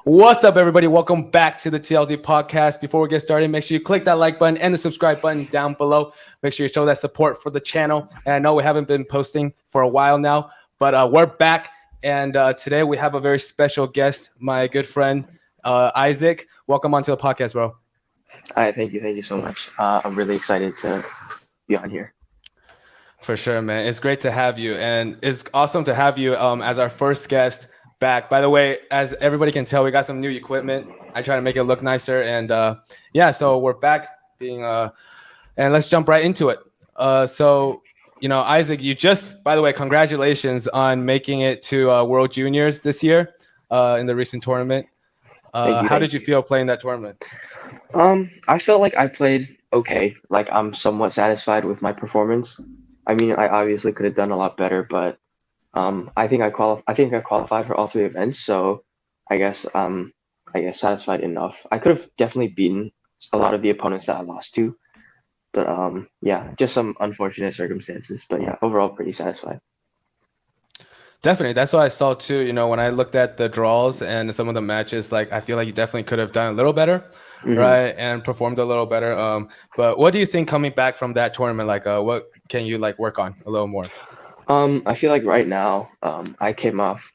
What's up, everybody? Welcome back to the TLZ podcast. Before we get started, make sure you click that like button and the subscribe button down below. Make sure you show that support for the channel. And I know we haven't been posting for a while now, but we're back. And today we have a very special guest, my good friend, Isaac. Welcome onto the podcast, bro. Hi, thank you so much. I'm really excited to be on here. For sure, man. It's great to have you. And it's awesome to have you as our first guest back. By the way, as everybody can tell, we got some new equipment. I try to make it look nicer. And yeah, so we're back and let's jump right into it. Isaac, you just, by the way, congratulations on making it to World Juniors this year in the recent tournament. How did you feel playing that tournament? I felt like I played okay. Like I'm somewhat satisfied with my performance. I mean, I obviously could have done a lot better, but I think I qualified for all three events, so I guess satisfied enough. I could have definitely beaten a lot of the opponents that I lost to, but yeah, just some unfortunate circumstances. But yeah, overall pretty satisfied. Definitely. That's what I saw too. You know, when I looked at the draws and some of the matches, like I feel like you definitely could have done a little better, right? And performed a little better. But what do you think coming back from that tournament? Like, what can you like work on a little more? I feel like right now, I came off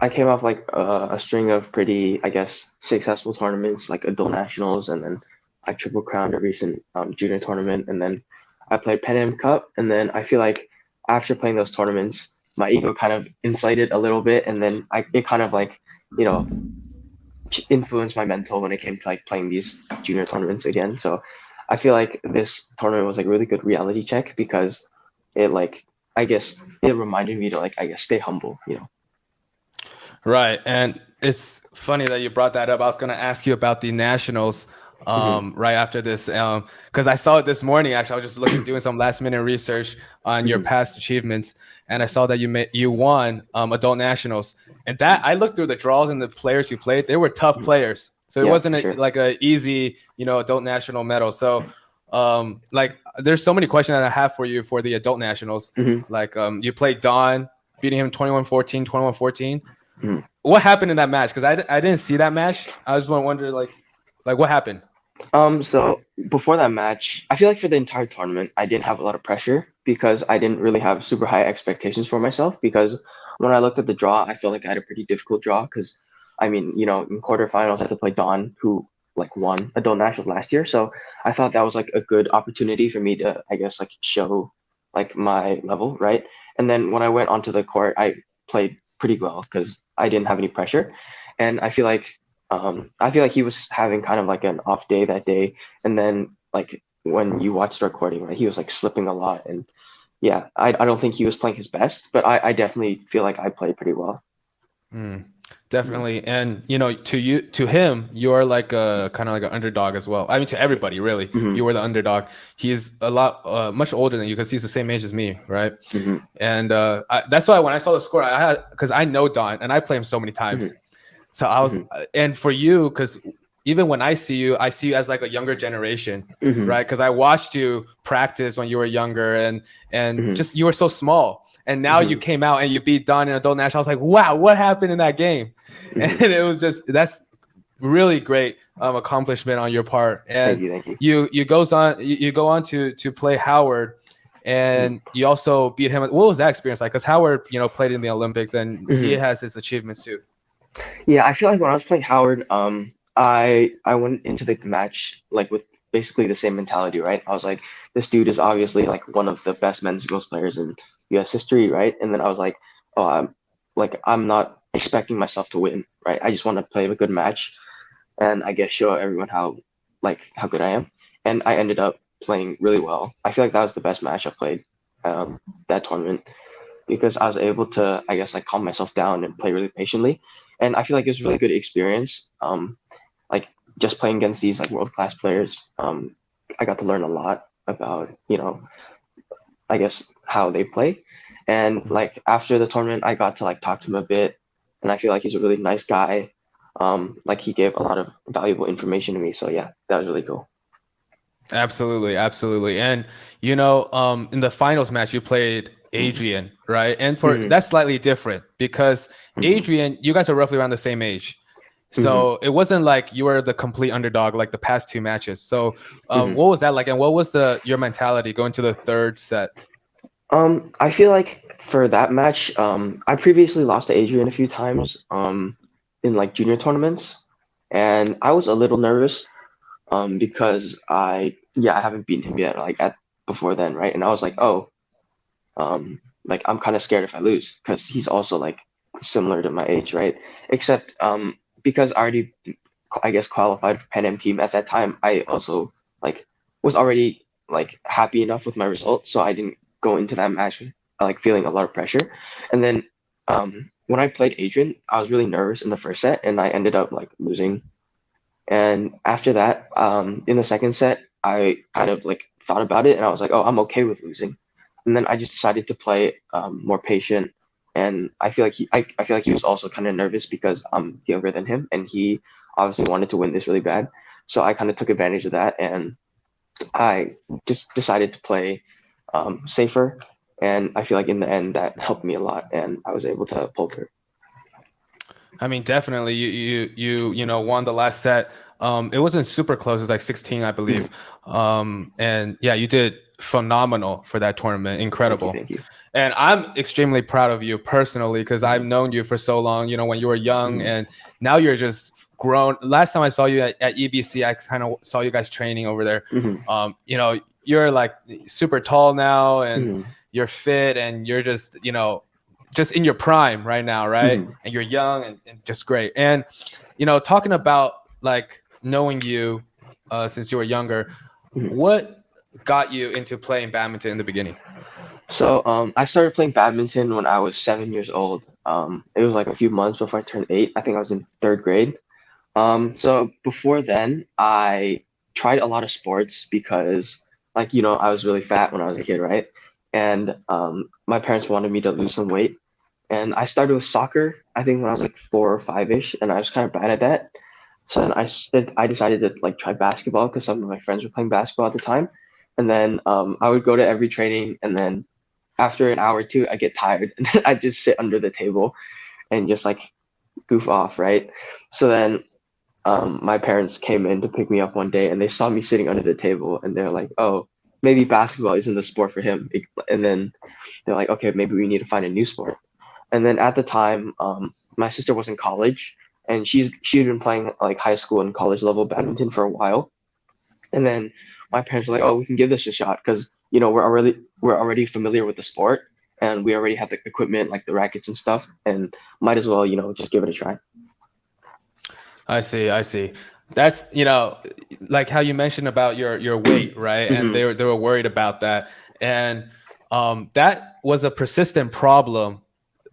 like a string of pretty, I guess, successful tournaments, like adult nationals, and then I triple crowned a recent junior tournament, and then I played Pan Am Cup, and then I feel like after playing those tournaments, my ego kind of inflated a little bit, and then it kind of like, you know, influenced my mental when it came to like playing these junior tournaments again. So I feel like this tournament was like a really good reality check because it like I guess it reminded me to like I guess stay humble, you know. Right. And it's funny that you brought that up. I was going to ask you about the nationals right after this because I saw it this morning. Actually, I was just doing some last minute research on your past achievements, and I saw that you won adult nationals. And that I looked through the draws and the players you played; they were tough players. So it wasn't like a easy, adult national medal. So like there's so many questions that I have for you for the adult nationals. Like you played Don, beating him 21-14, 21-14. What happened in that match? Because I didn't see that match. I just want to wonder like what happened. So before that match, I feel like for the entire tournament, I didn't have a lot of pressure because I didn't really have super high expectations for myself. Because when I looked at the draw, I felt like I had a pretty difficult draw. Because I mean, in quarterfinals, I had to play Don, who like won adult nationals last year. So I thought that was like a good opportunity for me to, I guess, like show like my level, right? And then when I went onto the court, I played pretty well because I didn't have any pressure, and I feel like he was having kind of like an off day that day, and then like when you watched the recording, right, he was like slipping a lot, and yeah, I don't think he was playing his best, but I definitely feel like I played pretty well. Definitely. And to him, you're like a kind of like an underdog as well. I mean, to everybody, really, you were the underdog. He's a lot much older than you because he's the same age as me, right? And that's why when I saw the score, because I know Don and I play him so many times. So I was, and for you, because even when I see you as like a younger generation, right? Because I watched you practice when you were younger, and just you were so small. And now you came out and you beat Don in adult national. I was like, wow, what happened in that game? And it was that's really great accomplishment on your part. And Thank you. you go on to play Howard, and you also beat him. What was that experience like? Because Howard, played in the Olympics and he has his achievements too. Yeah, I feel like when I was playing Howard, I went into the match like with basically the same mentality, right? I was like, this dude is obviously like one of the best men's singles players in U.S. history, right? And then I was like, oh, I'm not expecting myself to win, right? I just want to play a good match, and I guess show everyone how good I am. And I ended up playing really well. I feel like that was the best match I played that tournament because I was able to, I guess, like calm myself down and play really patiently. And I feel like it was a really good experience. Like just playing against these like world class players, I got to learn a lot about, I guess how they play. And like after the tournament, I got to like talk to him a bit, and I feel like he's a really nice guy. Like he gave a lot of valuable information to me. So yeah, that was really cool. Absolutely, absolutely. And in the finals match you played Adrian, right? And for that's slightly different because Adrian, you guys are roughly around the same age. Hmm. So it wasn't like you were the complete underdog like the past two matches. So Hmm. what was that like, and what was the your mentality going to the third set? I feel like for that match, I previously lost to Adrian a few times, in like junior tournaments, and I was a little nervous, because I haven't beaten him yet, like at before then, right? And I was like, oh, like I'm kind of scared if I lose because he's also like similar to my age, right? Except, because I already, I guess, qualified for Pan Am team at that time, I also like was already like happy enough with my result, so I didn't go into that match like feeling a lot of pressure. And then, when I played Adrian, I was really nervous in the first set, and I ended up like losing. And after that, in the second set, I kind of like thought about it, and I was like, oh, I'm okay with losing. And then I just decided to play, more patient. And I feel like he was also kind of nervous because I'm younger than him, and he obviously wanted to win this really bad. So I kind of took advantage of that, and I just decided to play, safer. And I feel like in the end that helped me a lot, and I was able to pull through. I mean, definitely, you won the last set. It wasn't super close. It was like 16, I believe. Mhm. And yeah, you did phenomenal for that tournament. Thank you, Incredible. thank you. And I'm extremely proud of you personally because I've Hmm. known you for so long. When you were young, Hmm. and now you're just grown. Last time I saw you at EBC, I kind of saw you guys training over there. Hmm. You're like super tall now, and Hmm. you're fit, and you're just in your prime right now, right? Hmm. And you're young and just great. And talking about like knowing you since you were younger, Hmm. what got you into playing badminton in the beginning? So, I started playing badminton when I was 7 years old. It was like a few months before I turned 8. I think I was in third grade. So before then, I tried a lot of sports because, like, I was really fat when I was a kid, right? And, my parents wanted me to lose some weight. And I started with soccer, I think when I was like 4 or 5-ish, and I was kind of bad at that. So then I decided to like try basketball because some of my friends were playing basketball at the time. And then, I would go to every training, and then after an hour or two, I get tired, and then I just sit under the table and just like goof off, right? So then, my parents came in to pick me up one day, and they saw me sitting under the table, and they're like, "Oh, maybe basketball isn't the sport for him." And then they're like, "Okay, maybe we need to find a new sport." And then at the time, my sister was in college, and she'd been playing like high school and college level badminton for a while. And then my parents were like, "Oh, we can give this a shot because we're already familiar with the sport, and we already have the equipment like the rackets and stuff, and might as well just give it a try." I see, I see. That's like how you mentioned about your weight, right? And Hmm. they were worried about that, and that was a persistent problem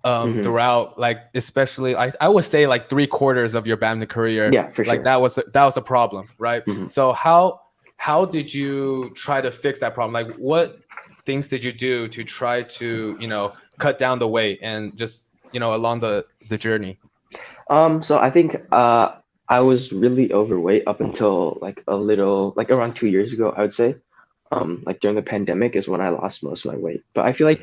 Hmm. throughout, like especially I would say like three-quarters of your badminton career. Yeah, for Like sure. that was a problem, right? Hmm. So how did you try to fix that problem? Like what things did you do to try to cut down the weight and just along the journey? So I think, I was really overweight up until like a little like around 2 years ago, I would say. Like during the pandemic is when I lost most of my weight. But I feel like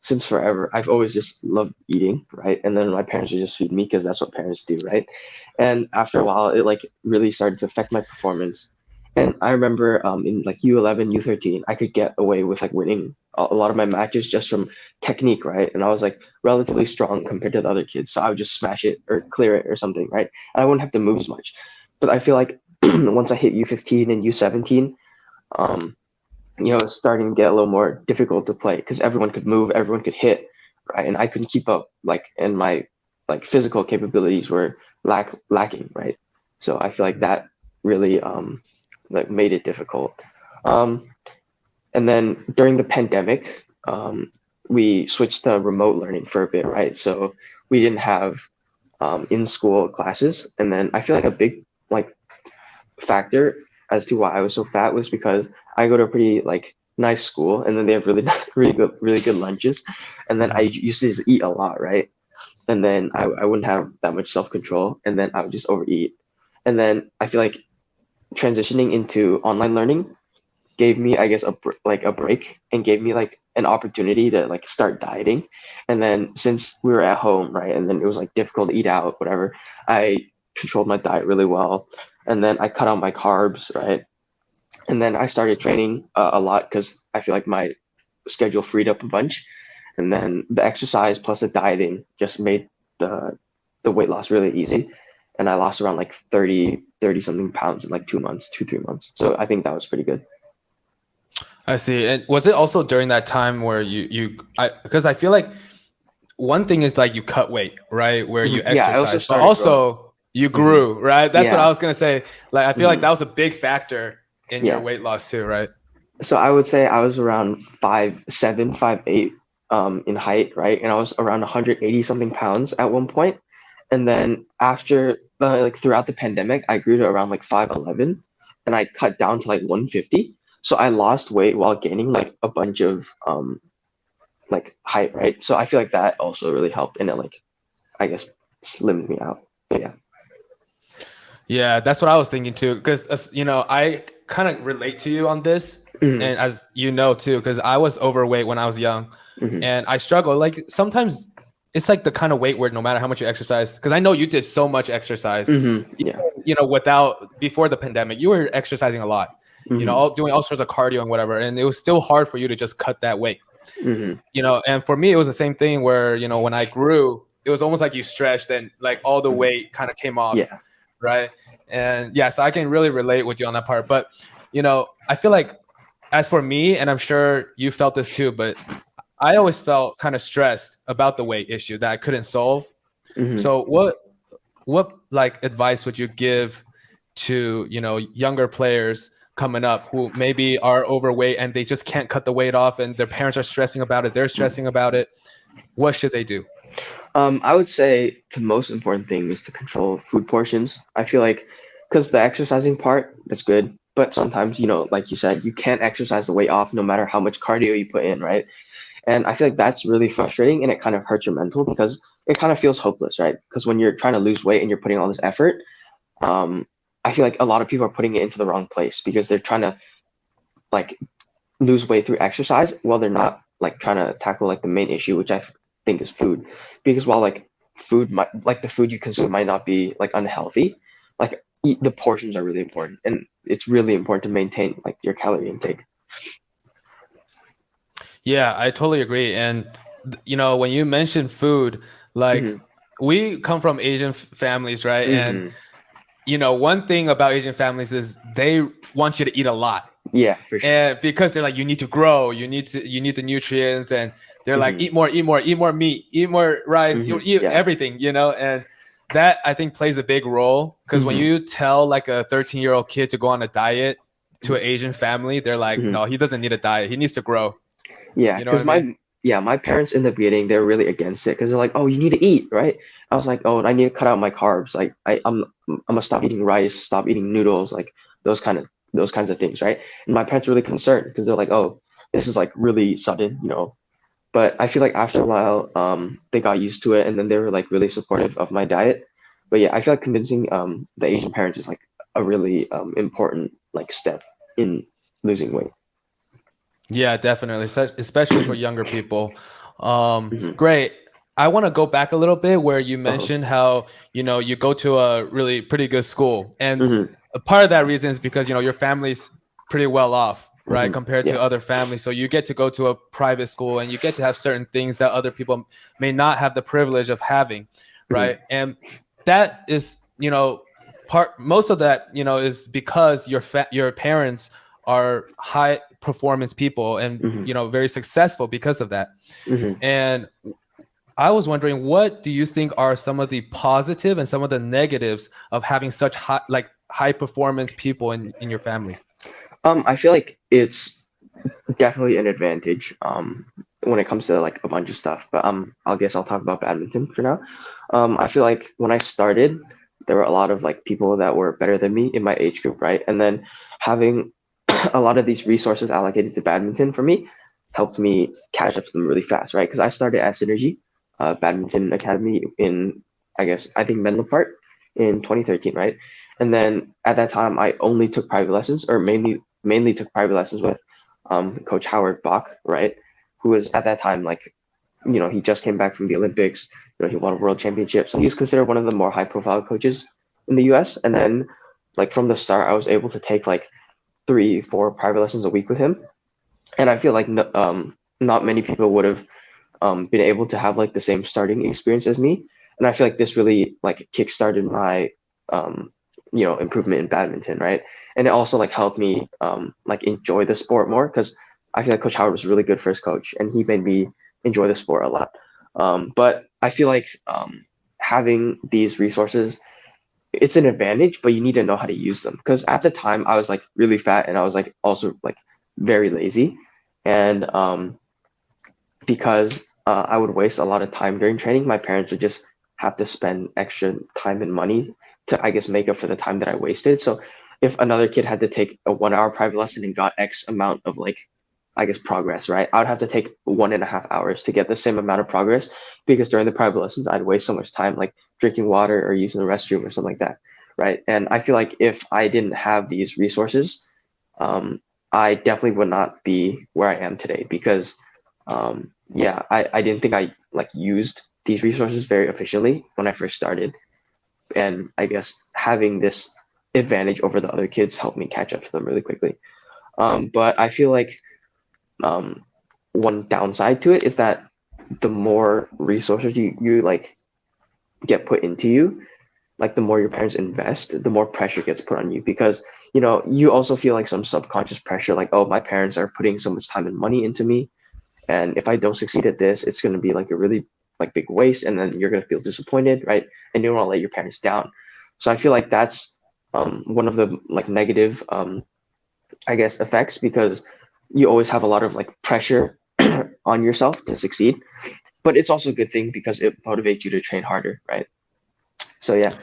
since forever, I've always just loved eating, right? And then my parents would just feed me because that's what parents do, right? And after a while, it like really started to affect my performance. And I remember, in like U11, U13, I could get away with like winning a lot of my matches just from technique, right? And I was like relatively strong compared to the other kids, so I would just smash it or clear it or something, right? And I wouldn't have to move as much. But I feel like once I hit U15 and U17, um, it's starting to get a little more difficult to play because everyone could move, everyone could hit, right? And I couldn't keep up, like, and my like physical capabilities were lacking, right? So I feel like that really, like made it difficult. Um, and then during the pandemic, we switched to remote learning for a bit, right? So we didn't have, in school classes, and then I feel like a big like factor as to why I was so fat was because I go to a pretty like nice school, and then they have really really good lunches, and then I Mhm. used to just eat a lot, right? And then I wouldn't have that much self control, and then I would just overeat, and then I feel like transitioning into online learning gave me, I guess, like a break and gave me like an opportunity to like start dieting. And then since we were at home, right, and then it was like difficult to eat out, whatever, I controlled my diet really well. And then I cut out my carbs, right? And then I started training a lot because I feel like my schedule freed up a bunch. And then the exercise plus the dieting just made the weight loss really easy. And I lost around like 30 something pounds in like 2 months, 3 months. So I think that was pretty good. I see. And was it also during that time where because I feel like one thing is like you cut weight, right? Where you Yeah, I also exercise, but started growing. also you grew, right? That's what I Yeah. was gonna say. Like I feel like that was a big factor in your Yeah. weight loss too, right? So I would say I was around 5'7", 5'8", in height, right? And I was around 180 something pounds at one point. And then after like throughout the pandemic, I grew to around like 5'11", and I cut down to like 150. So I lost weight while gaining like a bunch of like height, right? So I feel like that also really helped, and it like I guess slimmed me out. But yeah. Yeah, that's what I was thinking too. Because I kind of relate to you on this, Mhm, and as you know too, because I was overweight when I was young, mhm, and I struggle. Like sometimes it's like the kind of weight where no matter how much you exercise, because I know you did so much exercise, yeah. without before the pandemic, you were exercising a lot, Mhm, doing all sorts of cardio and whatever, and it was still hard for you to just cut that weight. mhm, And for me, it was the same thing where when I grew, it was almost like you stretched and like all the mhm. weight kind of came off, Yeah. right? And yeah, so I can really relate with you on that part. But I feel like as for me, and I'm sure you felt this too, but I always felt kind of stressed about the weight issue that I couldn't solve. Mhm. So what like advice would you give to younger players coming up who maybe are overweight and they just can't cut the weight off, and their parents are stressing about it, they're stressing about it? What should they do? I would say the most important thing is to control food portions. I feel like because the exercising part, that's good, but sometimes, like you said, you can't exercise the weight off no matter how much cardio you put in, right? And I feel like that's really frustrating, and it kind of hurts your mental because it kind of feels hopeless, right? Because when you're trying to lose weight and you're putting all this effort, um, I feel like a lot of people are putting it into the wrong place because they're trying to like lose weight through exercise while they're not like trying to tackle like the main issue, which I think is food. Because while like food might like the food you consume might not be like unhealthy, like the portions are really important, and it's really important to maintain like your calorie intake. Yeah, I totally agree. And when you mention food, like Hmm. we come from Asian families, right? And Hmm. one thing about Asian families is they want you to eat a lot. Yeah, for sure. And because they're like, you need to grow, you need the nutrients, and they're like, Hmm. eat more meat, eat more rice, Hmm. eat Yeah. everything, and that I think plays a big role, because when Hmm. you tell like a 13-year-old kid to go on a diet to an Hmm. Asian family, they're like, Hmm. no, he doesn't need a diet, he needs to grow. Yeah, You know what because I mean? my parents in the beginning they're really against it because they're like, oh, you need to eat, right? I was like, oh, I need to cut out my carbs. Like I'm gonna stop eating rice, stop eating noodles, like those kinds of things, right? And my parents are really concerned because they're like, oh, this is like really sudden. But I feel like after a while, they got used to it, and then they were like really supportive of my diet. But yeah, I feel like convincing the Asian parents is like a really important like step in losing weight. Yeah, definitely, especially for younger people. Hmm. Great. I want to go back a little bit where you Uh-huh. mentioned how, you go to a really pretty good school. And Hmm. a part of that reason is because, your family's pretty well off, right, Hmm. compared to Yeah. other families. So you get to go to a private school and you get to have certain things that other people may not have the privilege of having, Hmm. right? And that is, most of that, is because your parents are high performance people and Hmm. very successful because of that. Hmm. And I was wondering, what do you think are some of the positive and some of the negatives of having such high performance people in your family? I feel like it's definitely an advantage when it comes to like a bunch of stuff. But I guess I'll talk about badminton for now. I feel like when I started, there were a lot of like people that were better than me in my age group, right? And then having a lot of these resources allocated to badminton for me helped me catch up to them really fast, right? Because I started at Synergy Badminton Academy in I think Menlo Park in 2013, right? And then at that time, I only took private lessons, or mainly took private lessons with Coach Howard Bach, right? who was at that time like, he just came back from the Olympics. He won a world championship, so he was considered one of the more high profile coaches in the U.S. And then like from the start, I was able to take like 3-4 private lessons a week with him, and I feel like not many people would have been able to have like the same starting experience as me. And I feel like this really like kickstarted my improvement in badminton, right? And it also like helped me like enjoy the sport more, because I feel like Coach Howard was a really good first coach, and he made me enjoy the sport a lot. But I feel like having these resources, it's an advantage, but you need to know how to use them. Because at the time I was like really fat, and I was like also like very lazy, and because I would waste a lot of time during training, my parents would just have to spend extra time and money to, I guess, make up for the time that I wasted. So if another kid had to take a 1 hour private lesson and got X amount of like, I guess, progress, right? I would have to take 1.5 hours to get the same amount of progress, because during the private lessons, I'd waste so much time like drinking water or using the restroom or something like that, right? And I feel like if I didn't have these resources, I definitely would not be where I am today, because I didn't think I like used these resources very efficiently when I first started. And I guess having this advantage over the other kids helped me catch up to them really quickly. But I feel like one downside to it is that the more resources you like get put into you, like the more your parents invest, the more pressure gets put on you, because you also feel like some subconscious pressure, like, oh, my parents are putting so much time and money into me, and if I don't succeed at this, it's going to be like a really like big waste, and then you're going to feel disappointed, right? And you don't want to let your parents down. So I feel like that's one of the like negative I guess effects, because you always have a lot of like pressure on yourself to succeed. But it's also a good thing because it motivates you to train harder, right? So yeah.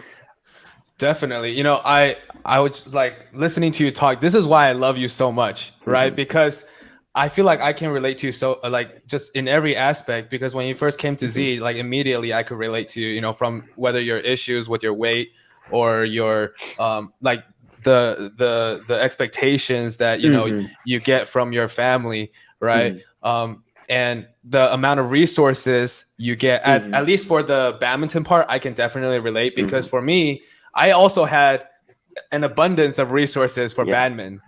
Definitely. I was like listening to you talk. This is why I love you so much, right? Mm-hmm. Because I feel like I can relate to you so like just in every aspect, because when you first came to Z, like immediately I could relate to you, from whether your issues with your weight or your like the expectations that you get from your family, right? And the amount of resources you get at least for the badminton part, I can definitely relate, because for me, I also had an abundance of resources for badminton.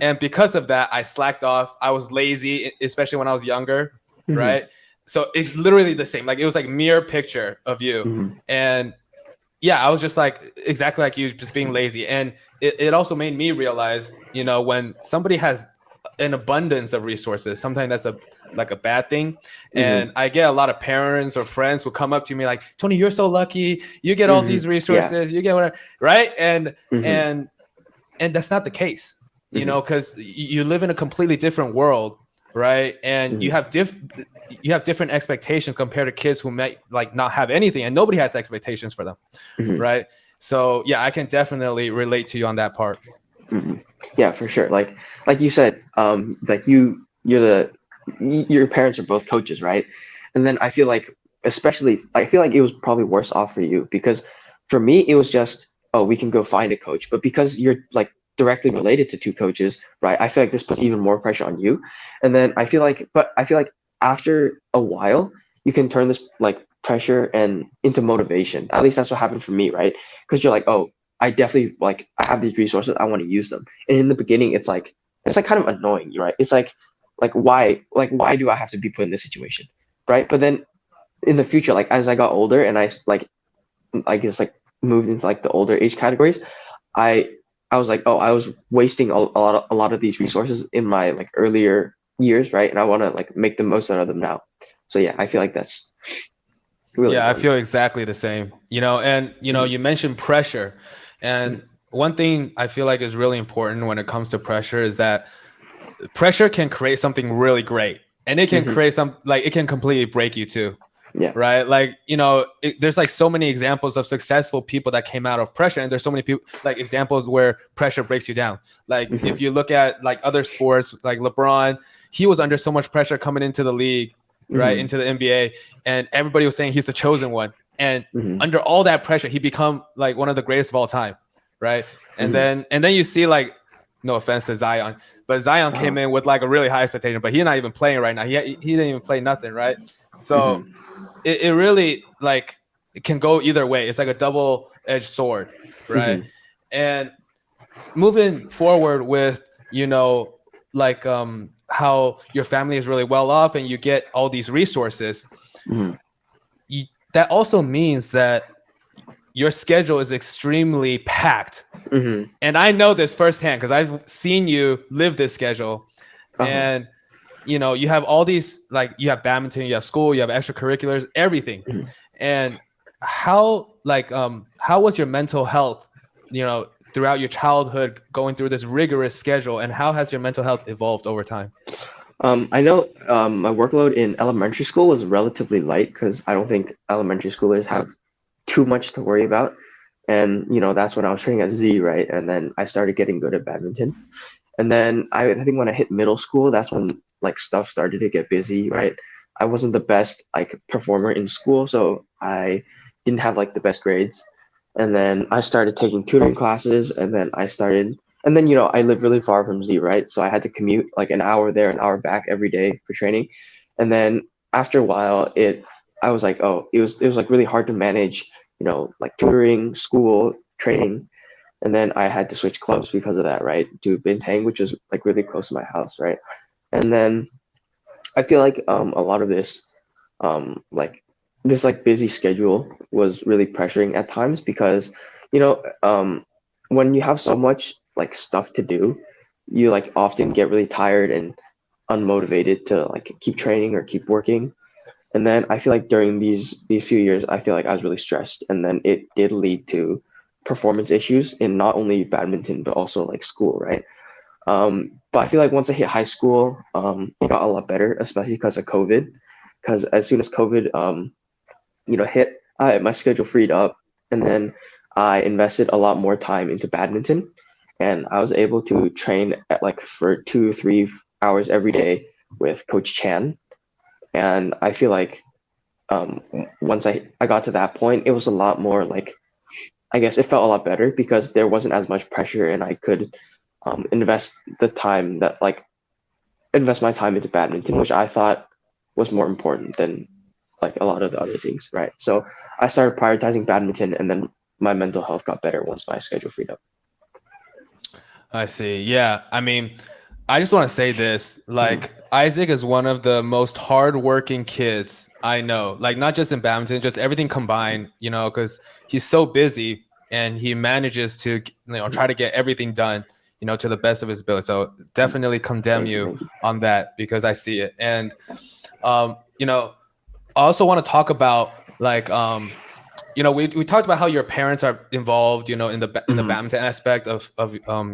And because of that, I slacked off. I was lazy, especially when I was younger, right? So it's literally the same. Like it was like mirror picture of you. And yeah, I was just like exactly like you, just being lazy. And it also made me realize, when somebody has an abundance of resources, sometimes that's like a bad thing. And I get a lot of parents or friends who come up to me like, Tony, you're so lucky. You get all these resources. You get whatever, right? And that's not the case. Because you live in a completely different world, right? And you have different expectations compared to kids who might like not have anything, and nobody has expectations for them, right? So yeah, I can definitely relate to you on that part. Yeah, for sure. Like you said, like your parents are both coaches, right? And then I feel like, especially, I feel like it was probably worse off for you, because for me it was just, oh, we can go find a coach. But because you're like directly related to two coaches, right? I feel like this puts even more pressure on you. And then I feel like after a while, you can turn this like pressure and into motivation. At least that's what happened for me, right? Because you're like, oh, I definitely like, I have these resources, I want to use them. And in the beginning, it's like kind of annoying, right? It's like why do I have to be put in this situation, right? But then in the future, like as I got older and I guess like moved into like the older age categories, I was like, oh, I was wasting a lot of these resources in my like earlier years, right? And I want to like make the most out of them now. So yeah, I feel like that's really important. I feel exactly the same. And you mentioned pressure, and one thing I feel like is really important when it comes to pressure is that pressure can create something really great, and it can create it can completely break you too. Yeah. Right. Like, there's like so many examples of successful people that came out of pressure. And there's so many people like examples where pressure breaks you down. Like if you look at like other sports, like LeBron, he was under so much pressure coming into the league, right, into the NBA. And everybody was saying he's the chosen one. And under all that pressure, he become like one of the greatest of all time. Right. And then you see like No offense to Zion, but Zion Uh-huh. came in with like a really high expectation, but he's not even playing right now. He didn't even play nothing, right? So Mm-hmm. it really like it can go either way. It's like a double-edged sword, right? Mm-hmm. And moving forward with, like how your family is really well off and you get all these resources, Mm-hmm. you, that also means that your schedule is extremely packed. Mm-hmm. And I know this firsthand because I've seen you live this schedule. Uh-huh. And you have all these, like, you have badminton, you have school, you have extracurriculars, everything. Mm-hmm. And how was your mental health, throughout your childhood going through this rigorous schedule, and how has your mental health evolved over time? I know my workload in elementary school was relatively light because I don't think elementary schoolers have too much to worry about. And, that's when I was training at Z, right? And then I started getting good at badminton. And then I think when I hit middle school, that's when like stuff started to get busy, right? I wasn't the best like performer in school, so I didn't have like the best grades. And then I started taking tutoring classes, and then I live really far from Z, right? So I had to commute like an hour there, an hour back every day for training. And then after a while, I was like, oh, it was like really hard to manage, like tutoring, school, training. And then I had to switch clubs because of that, right? To Bintang, which is like really close to my house, right? And then I feel like a lot of this like this like busy schedule was really pressuring at times because when you have so much like stuff to do, you like often get really tired and unmotivated to like keep training or keep working. And then I feel like during these few years, I feel like I was really stressed, and then it did lead to performance issues in not only badminton but also like school, right? But I feel like once I hit high school, it got a lot better, especially because of COVID. Because as soon as COVID, hit, my schedule freed up, and then I invested a lot more time into badminton, and I was able to train at like for 2 3 hours every day with Coach Chan. And I feel like um, once I got to that point, it was a lot more like I guess it felt a lot better because there wasn't as much pressure, and I could invest the time that like invest my time into badminton, which I thought was more important than like a lot of the other things, right? So I started prioritizing badminton, and then my mental health got better once my schedule freed up. I see. Yeah. I mean, I just want to say this. Mhm. Like, Isaac is one of the most hardworking kids I know. Like, not just in badminton, just everything combined, because he's so busy and he manages to, try to get everything done, to the best of his ability. So definitely condemn Thank you, you thank you. on that because I see it. And, um, you know, I also want to talk about like we talked about how your parents are involved, in the Mhm, badminton aspect of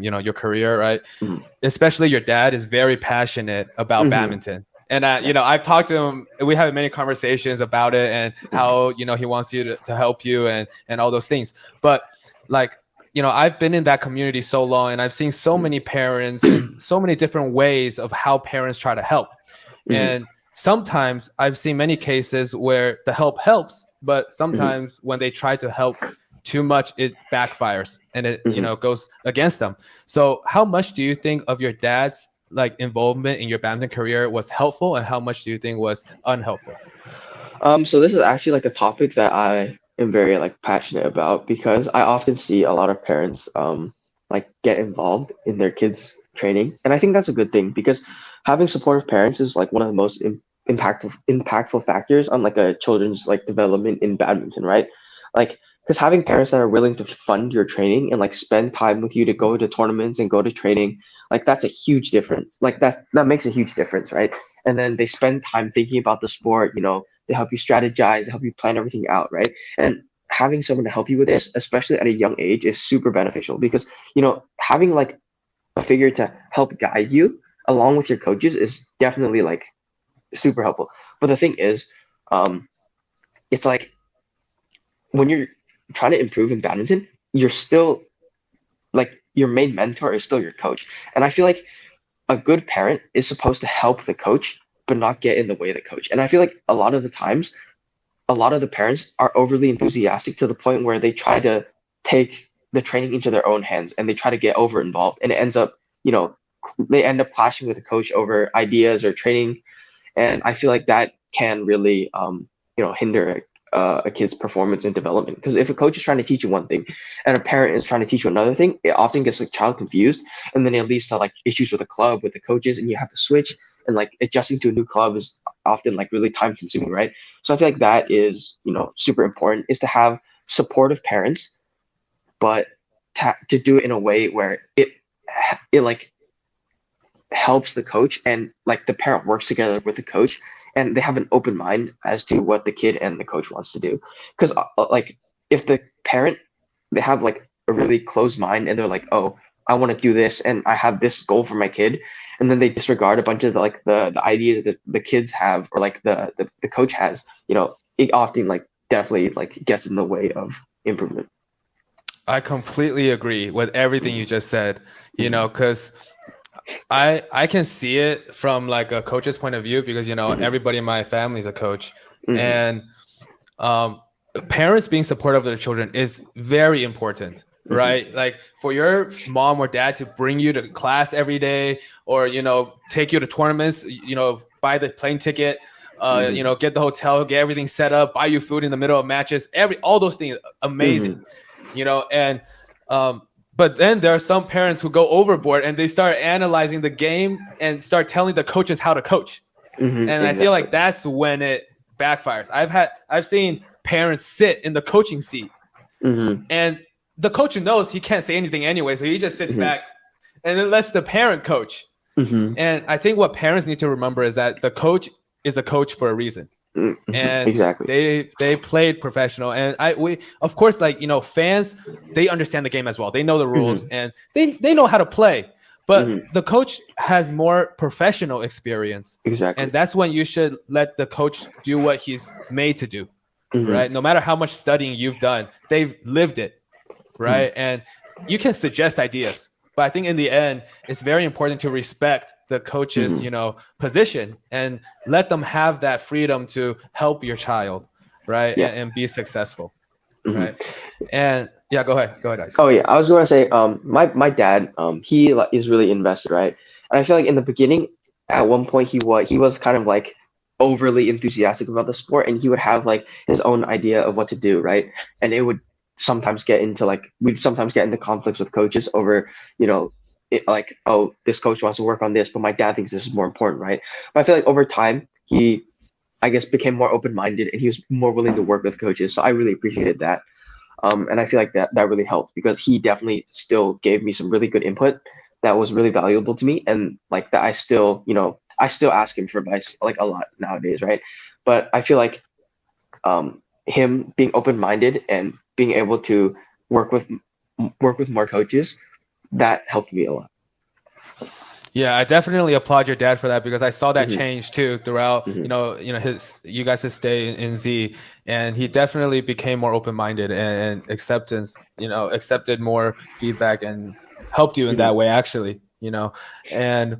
your career, right? mhm, Especially your dad is very passionate about mhm, badminton. And yeah, I've talked to him. We have many conversations about it and how he wants you to help you and all those things. But like I've been in that community so long, and I've seen so mhm, many parents and so many different ways of how parents try to help. mhm, And sometimes I've seen many cases where the help helps, but mhm, sometimes when they try to help too much, it backfires and it, mhm. goes against them. So how much do you think of your dad's like involvement in your badminton career was helpful, and how much do you think was unhelpful? So this is actually like a topic that I am very like passionate about because I often see a lot of parents like get involved in their kids' training, and I think that's a good thing because having supportive parents is like one of the most impactful factors on like a children's like development in badminton, right? Like because having parents that are willing to fund your training and like spend time with you to go to tournaments and go to training, like that's a huge difference. Like that makes a huge difference, right? And then they spend time thinking about the sport, they help you strategize, they help you plan everything out, right? And having someone to help you with this, especially at a young age, is super beneficial because having like a figure to help guide you along with your coaches is definitely like super helpful. But the thing is, um, it's like when you're trying to improve in badminton, you're still like your main mentor is still your coach, and I feel like a good parent is supposed to help the coach but not get in the way of the coach. And I feel like a lot of the times a lot of the parents are overly enthusiastic to the point where they try to take the training into their own hands and they try to get over involved, and it ends up they end up clashing with the coach over ideas or training, and I feel like that can really hinder a kid's performance and development. Because if a coach is trying to teach you one thing and a parent is trying to teach you another thing, it often gets the child confused, and then it leads to like issues with the club, with the coaches, and you have to switch. And like adjusting to a new club is often like really time consuming, right? So I feel like that is super important, is to have supportive parents, but to do it in a way where it like helps the coach, and like the parent works together with the coach, and they have an open mind as to what the kid and the coach wants to do. Because like if the parent, they have like a really closed mind and they're like, oh, I want to do this and I have this goal for my kid, and then they disregard a bunch of the ideas that the kids have, or like the coach has, it often like definitely like gets in the way of improvement. I completely agree with everything you just said, because I can see it from like a coach's point of view, because everybody in my family is a coach, and parents being supportive of their children is very important, right? Like for your mom or dad to bring you to class every day, or take you to tournaments, buy the plane ticket, get the hotel, get everything set up, buy you food in the middle of matches, all those things, amazing. And but then there are some parents who go overboard and they start analyzing the game and start telling the coaches how to coach. And exactly. I feel like that's when it backfires. I've seen parents sit in the coaching seat, and the coach knows he can't say anything anyway, so he just sits back and then lets the parent coach. And I think what parents need to remember is that the coach is a coach for a reason. And exactly, they played professional, and we of course, like fans, they understand the game as well. They know the rules and they know how to play, but the coach has more professional experience. And that's when you should let the coach do what he's made to do, right? No matter how much studying you've done, they've lived it, right? And you can suggest ideas, but I think in the end, it's very important to respect the coach's position and let them have that freedom to help your child, right? And be successful, right? And go ahead Isaac. Oh yeah, I was going to say my dad, he is really invested, right? And I feel like in the beginning, at one point he was kind of like overly enthusiastic about the sport, and he would have like his own idea of what to do, right? And it would sometimes get into we'd sometimes get into conflicts with coaches over like, oh, this coach wants to work on this, but my dad thinks this is more important, right? But I feel like over time, he, I guess, became more open-minded, and he was more willing to work with coaches. So I really appreciated that. And I feel like that really helped, because he definitely still gave me some really good input that was really valuable to me. And like that, I still ask him for advice like a lot nowadays, right? But I feel like him being open-minded and being able to work with more coaches, that helped me a lot. Yeah, I definitely applaud your dad for that, because I saw that change too throughout you guys' stay in Z, and he definitely became more open-minded and accepted more feedback and helped you in that way, actually. And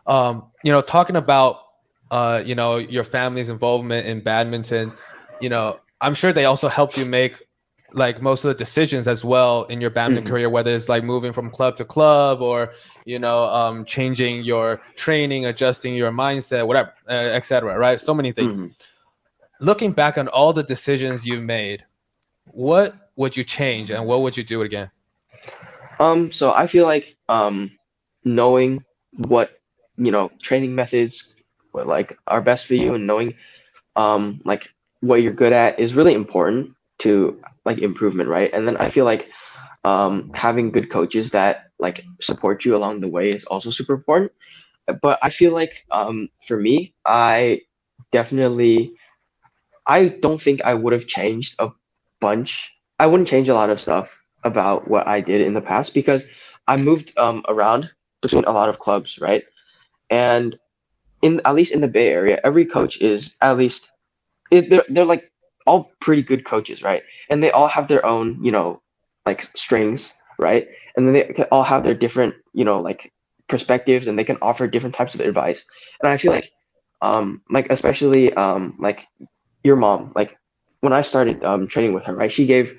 talking about your family's involvement in badminton, I'm sure they also helped you make like most of the decisions as well in your badminton career, whether it's like moving from club to club, or changing your training, adjusting your mindset, whatever, etc. Right? So many things. Looking back on all the decisions you've made, what would you change and what would you do again? So I feel like knowing what training methods like are best for you, and knowing like what you're good at is really important to like improvement, right? And then I feel like having good coaches that like support you along the way is also super important. But I feel like for me, I don't think I would have changed a bunch. I wouldn't change a lot of stuff about what I did in the past, because I moved around between a lot of clubs, right? And at least in the Bay Area, every coach is at least they're like all pretty good coaches, right? And they all have their own, like strengths, right? And then they can all have their different, like perspectives, and they can offer different types of advice. And I feel like especially like your mom, like when I started training with her, right? She gave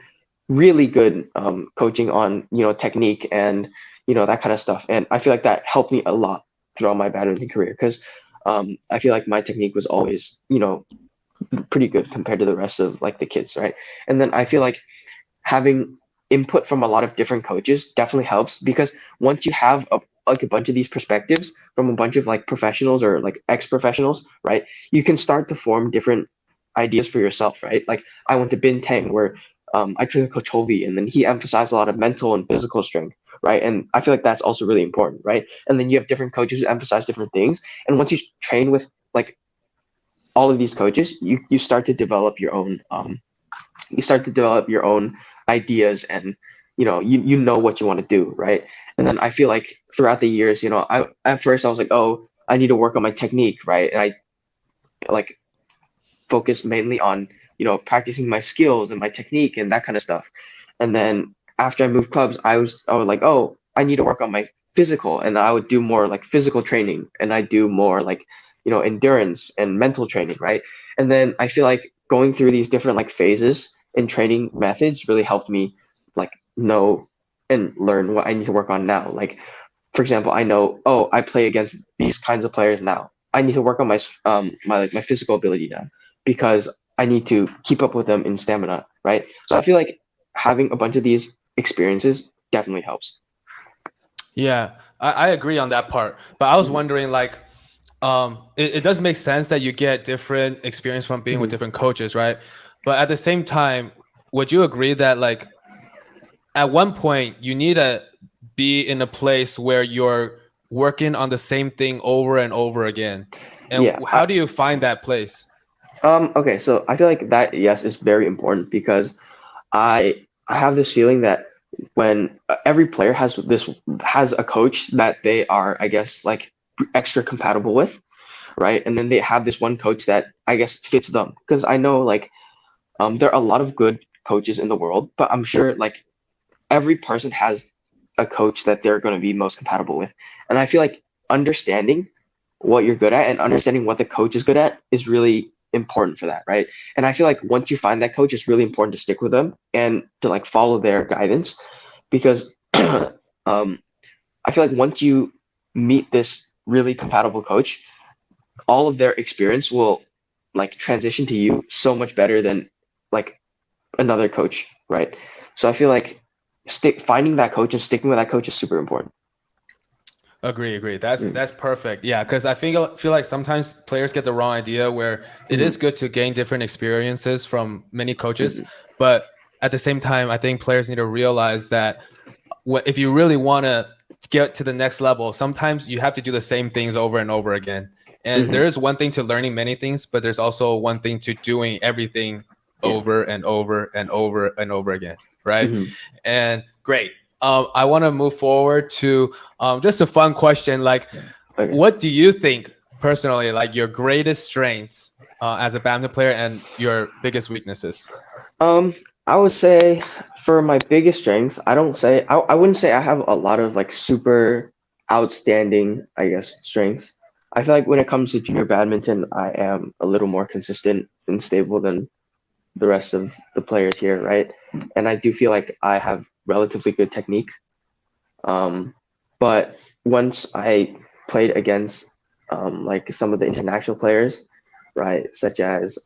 really good coaching on technique and that kind of stuff. And I feel like that helped me a lot throughout my badminton career because I feel like my technique was always pretty good compared to the rest of like the kids, right? And then I feel like having input from a lot of different coaches definitely helps because once you have like a bunch of these perspectives from a bunch of like professionals or like ex-professionals, right? You can start to form different ideas for yourself, right? Like I went to Bintang where I trained with Coach Hovey and then he emphasized a lot of mental and physical strength, right? And I feel like that's also really important, right? And then you have different coaches who emphasize different things. And once you train with like all of these coaches, you start to develop your own ideas and you know what you want to do, right? And then I feel like throughout the years, I at first I was like, oh, I need to work on my technique, right? And I like focused mainly on practicing my skills and my technique and that kind of stuff. And then after I moved clubs, I was like, oh, I need to work on my physical, and I would do more like physical training, and I do more like endurance and mental training, right? And then I feel like going through these different like phases and training methods really helped me like know and learn what I need to work on now. Like for example, I know, oh, I play against these kinds of players now. I need to work on my physical ability now because I need to keep up with them in stamina, right? So I feel like having a bunch of these experiences definitely helps. Yeah, I agree on that part. But I was wondering, like, it does make sense that you get different experience from being with different coaches, right? But at the same time, would you agree that, like, at one point, you need to be in a place where you're working on the same thing over and over again? And Yeah. how do you find that place? Okay, so I feel like that, yes, is very important because I have this feeling that when every player has a coach that they are, I guess, like extra compatible with, right? And then they have this one coach that I guess fits them. Because I know like there are a lot of good coaches in the world, but I'm sure like every person has a coach that they're going to be most compatible with. And I feel like understanding what you're good at and understanding what the coach is good at is really important for that, right? And I feel like once you find that coach, it's really important to stick with them and to like follow their guidance because I feel like once you meet this really compatible coach, all of their experience will like transition to you so much better than like another coach, right? So I feel like finding that coach and sticking with that coach is super important. Agree. That's perfect. Yeah, because I feel like sometimes players get the wrong idea where it is good to gain different experiences from many coaches, but at the same time, I think players need to realize that if you really want to get to the next level, sometimes you have to do the same things over and over again. And there is one thing to learning many things, but there's also one thing to doing everything over and over and over and over again, right? And great. I want to move forward to just a fun question. Like, Okay. what do you think personally, like your greatest strengths as a badminton player and your biggest weaknesses? I would say for my biggest strengths, I wouldn't say I have a lot of like super outstanding, I guess, strengths. I feel like when it comes to junior badminton, I am a little more consistent and stable than the rest of the players here, right? And I do feel like I have relatively good technique. But once I played against like some of the international players, right, such as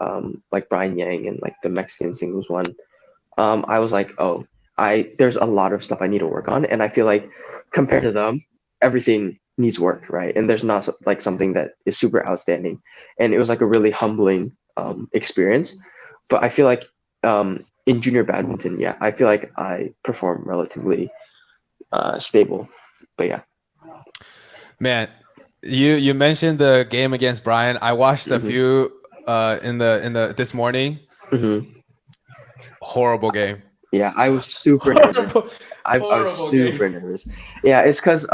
like Brian Yang and like the Mexican singles one, I was like, oh, there's a lot of stuff I need to work on, and I feel like compared to them, everything needs work, right? And there's not like something that is super outstanding, and it was like a really humbling experience. But I feel like in junior badminton, yeah, I feel like I perform relatively stable. But yeah. Man, you mentioned the game against Brian. I watched a few in the this morning. Horrible game. Yeah, I was super nervous. I was Horrible game. super nervous. Yeah, it's because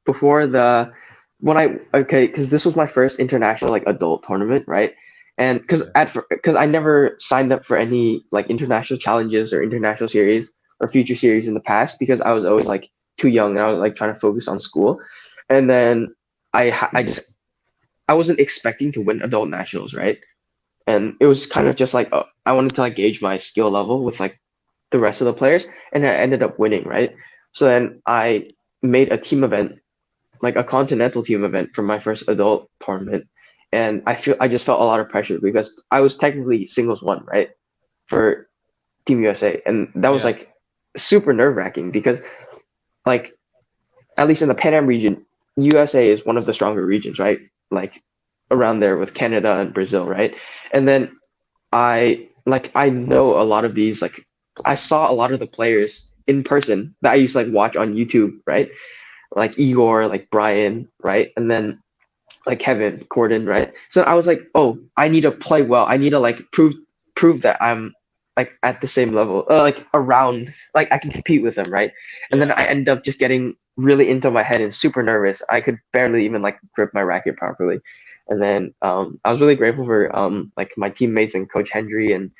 before the when I okay because this was my first international like adult tournament, right? And because I never signed up for any like international challenges or international series or future series in the past because I was always like too young and I was like trying to focus on school, and then I wasn't expecting to win adult nationals, right? And it was kind of just like I wanted to like gauge my skill level with like the rest of the players, and I ended up winning, right? So then I made a team event, like a continental team event for my first adult tournament, and I just felt a lot of pressure because I was technically singles one, right, for Team USA, and that was Yeah. like super nerve wracking because like at least in the Pan Am region, USA is one of the stronger regions, right? Like around there with Canada and Brazil, right? And then I know a lot of these, like I saw a lot of the players in person that I used to like watch on YouTube, right? Like Igor, like Brian, right? And then like Kevin, Gordon, right? So I was like, oh, I need to play well. I need to like prove that I'm like at the same level, like around, like I can compete with them, right? And then Yeah. I ended up just getting really into my head and super nervous. I could barely even like grip my racket properly. And then I was really grateful for like my teammates and Coach Hendry and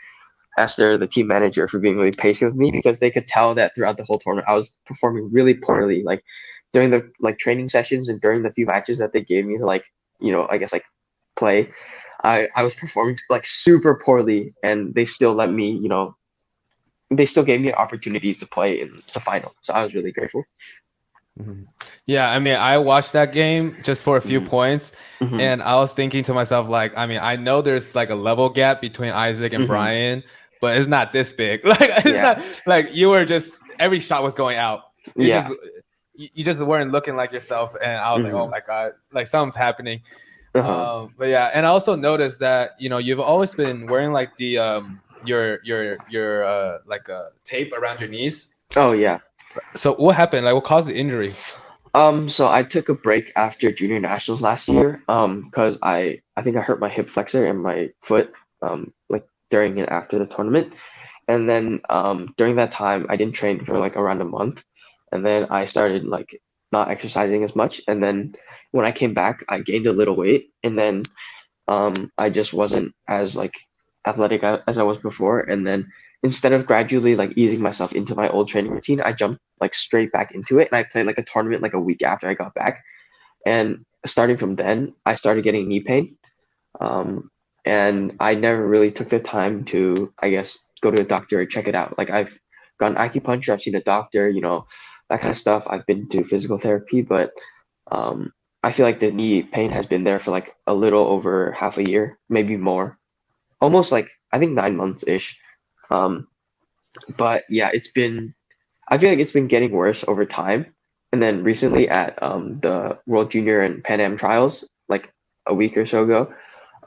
Esther, the team manager, for being really patient with me because they could tell that throughout the whole tournament I was performing really poorly. Like during the like training sessions and during the few matches that they gave me to like, I guess like play, I was performing like super poorly, and they still let me, they still gave me opportunities to play in the final. So I was really grateful. Mhm. Yeah, I mean, I watched that game just for a few Hmm. points, Hmm. and I was thinking to myself, like, I mean, I know there's like a level gap between Isaac and Hmm. Brian, but it's not this big. Like, it's Yeah. not like you were just every shot was going out. It Yeah. just you just weren't looking like yourself, and I was like, oh Hmm. my god, like something's happening. Uh-huh. But yeah, and I also noticed that you've always been wearing like the your like tape around your knees. Oh yeah. So what happened? Like, what caused the injury? So I took a break after junior nationals last year, because I think I hurt my hip flexor and my foot, like during and after the tournament. And then during that time, I didn't train for like around a month, and then I started like not exercising as much. And then when I came back, I gained a little weight, and then I just wasn't as like athletic as I was before. And then instead of gradually like easing myself into my old training routine, I jumped like straight back into it, and I played like a tournament like a week after I got back. And starting from then, I started getting knee pain. Um, and I never really took the time to, I guess, go to a doctor and check it out. Like I've gone acupuncture, I've seen a doctor, that kind of stuff. I've been to physical therapy, but um, I feel like the knee pain has been there for like a little over half a year, maybe more, almost like I think 9 months ish. Um, but yeah, I feel like it's been getting worse over time. And then recently at the World Junior and Pan Am trials, like a week or so ago,